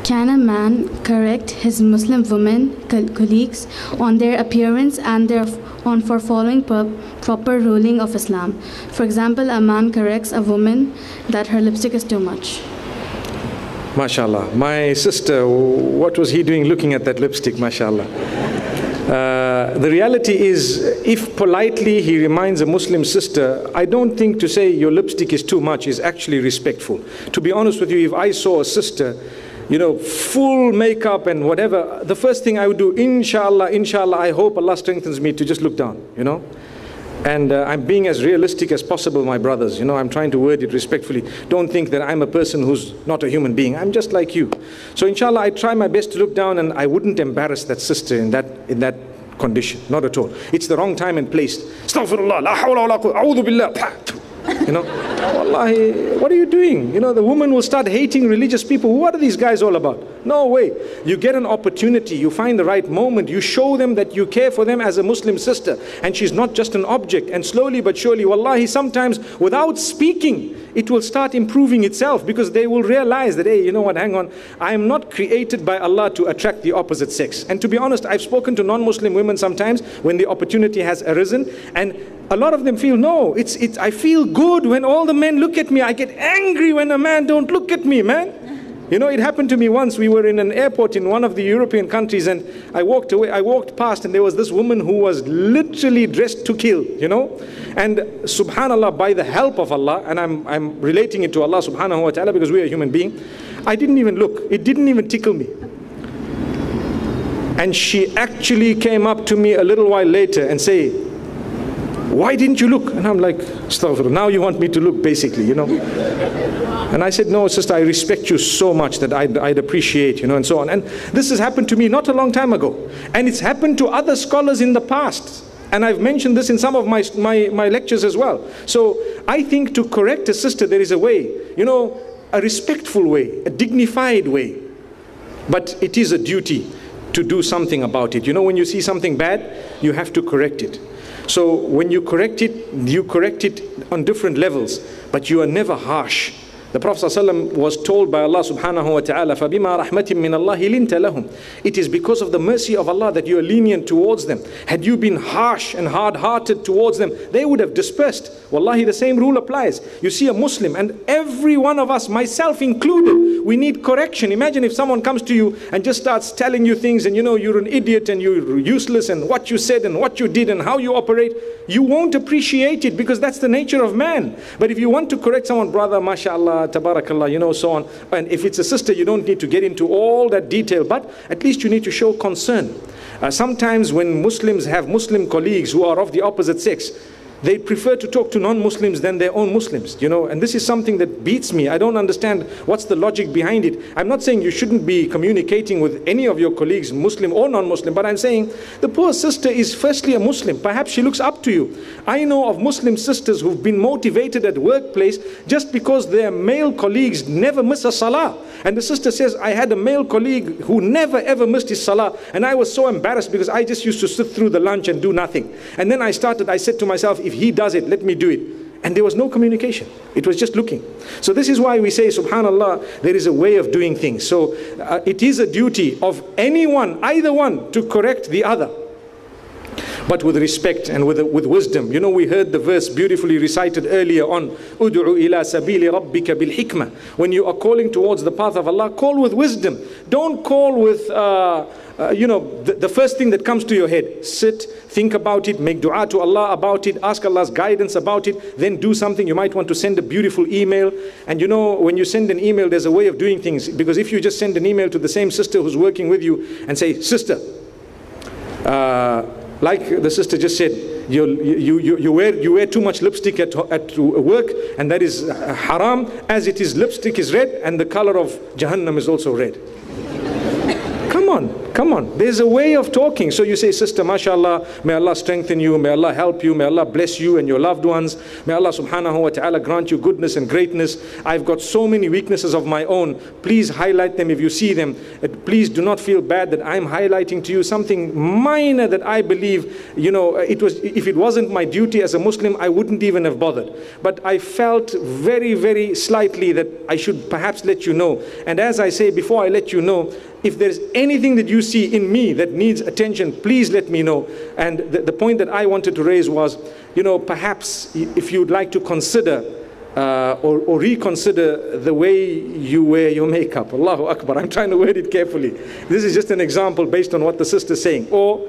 Can a man correct his Muslim women colleagues on their appearance and for following proper ruling of Islam? For example, a man corrects a woman that her lipstick is too much. MashaAllah. My sister, what was he doing looking at that lipstick, MashaAllah? The reality is, if politely he reminds a Muslim sister, I don't think to say your lipstick is too much is actually respectful. To be honest with you, if I saw a sister, you know, full makeup and whatever, the first thing I would do, inshallah, inshallah, I hope Allah strengthens me to just look down, you know. And I'm being as realistic as possible, my brothers. You know, I'm trying to word it respectfully. Don't think that I'm a person who's not a human being. I'm just like you. So inshallah, I try my best to look down, and I wouldn't embarrass that sister in that condition. Not at all. It's the wrong time and place. Astaghfirullah, la hawla wa la quwwata, a'udhu billah. You know, wallahi, what are you doing? You know, the woman will start hating religious people. What are these guys all about? No way. You get an opportunity, you find the right moment, you show them that you care for them as a Muslim sister, and she's not just an object. And slowly but surely, wallahi, sometimes without speaking, it will start improving itself, because they will realize that, hey, you know what, hang on, I am not created by Allah to attract the opposite sex. And to be honest, I've spoken to non-Muslim women sometimes when the opportunity has arisen, and a lot of them feel, no, I feel good when all the men look at me. I get angry when a man don't look at me, man. You know, it happened to me once. We were in an airport in one of the European countries, and I walked past, and there was this woman who was literally dressed to kill, you know. And subhanallah, by the help of Allah, and I'm relating it to Allah subhanahu wa ta'ala, because we are a human being, I didn't even look. It didn't even tickle me. And she actually came up to me a little while later and say, why didn't you look? And I'm like, astaghfirullah, now you want me to look, basically, you know. And I said, no, sister, I respect you so much that I'd appreciate, you know, and so on. And this has happened to me not a long time ago. And it's happened to other scholars in the past. And I've mentioned this in some of my lectures as well. So I think to correct a sister, there is a way, you know, a respectful way, a dignified way. But it is a duty to do something about it. You know, when you see something bad, you have to correct it. So when you correct it on different levels, but you are never harsh. The Prophet ﷺ was told by Allah subhanahu wa ta'ala, فَبِمَا رَحْمَةٍ مِّنَ اللَّهِ لِنْتَ لَهُمْ. It is because of the mercy of Allah that you are lenient towards them. Had you been harsh and hard-hearted towards them, they would have dispersed. Wallahi, the same rule applies. You see a Muslim, and every one of us, myself included, we need correction. Imagine if someone comes to you and just starts telling you things, and you know you're an idiot and you're useless, and what you said and what you did and how you operate, you won't appreciate it, because that's the nature of man. But if you want to correct someone, brother, mashallah, tabarakallah, you know, so on. And if it's a sister, you don't need to get into all that detail, but at least you need to show concern. Sometimes when Muslims have Muslim colleagues who are of the opposite sex, they prefer to talk to non-Muslims than their own Muslims, you know, and this is something that beats me. I don't understand what's the logic behind it. I'm not saying you shouldn't be communicating with any of your colleagues, Muslim or non-Muslim, but I'm saying the poor sister is firstly a Muslim. Perhaps she looks up to you. I know of Muslim sisters who've been motivated at workplace just because their male colleagues never miss a salah. And the sister says, I had a male colleague who never ever missed his salah, and I was so embarrassed because I just used to sit through the lunch and do nothing. And then I said to myself, if he does it, let me do it. And there was no communication. It was just looking. So this is why we say, subhanallah, there is a way of doing things. So it is a duty of anyone, either one, to correct the other, but with respect and with wisdom. You know, we heard the verse beautifully recited earlier on, Ud'u ila sabili rabbika bil hikmah. When you are calling towards the path of Allah, call with wisdom. Don't call with, you know, the first thing that comes to your head. Sit, think about it, make dua to Allah about it, ask Allah's guidance about it, then do something. You might want to send a beautiful email. And you know, when you send an email, there's a way of doing things. Because if you just send an email to the same sister who's working with you and say, sister, like the sister just said, you wear too much lipstick at work, and that is haram, as it is lipstick is red and the color of Jahannam is also red. Come Come on, there's a way of talking. So you say, sister, mashallah, may Allah strengthen you, may Allah help you, may Allah bless you and your loved ones, may Allah subhanahu wa ta'ala grant you goodness and greatness. I've got so many weaknesses of my own. Please highlight them if you see them. Please do not feel bad that I'm highlighting to you something minor that I believe, you know, if it wasn't my duty as a Muslim, I wouldn't even have bothered. But I felt very, very slightly that I should perhaps let you know. And as I say, before I let you know, if there's anything that you see in me that needs attention, please let me know. And the point that I wanted to raise was, you know, perhaps if you'd like to consider or reconsider the way you wear your makeup. Allahu Akbar. I'm trying to word it carefully. This is just an example based on what the sister's saying. Or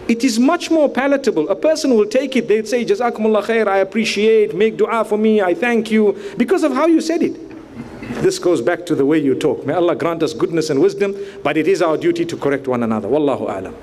it is much more palatable. A person will take it, they'd say, Jazakumullah khair, I appreciate, make dua for me, I thank you, because of how you said it. This goes back to the way you talk. May Allah grant us goodness and wisdom, but it is our duty to correct one another. Wallahu a'lam.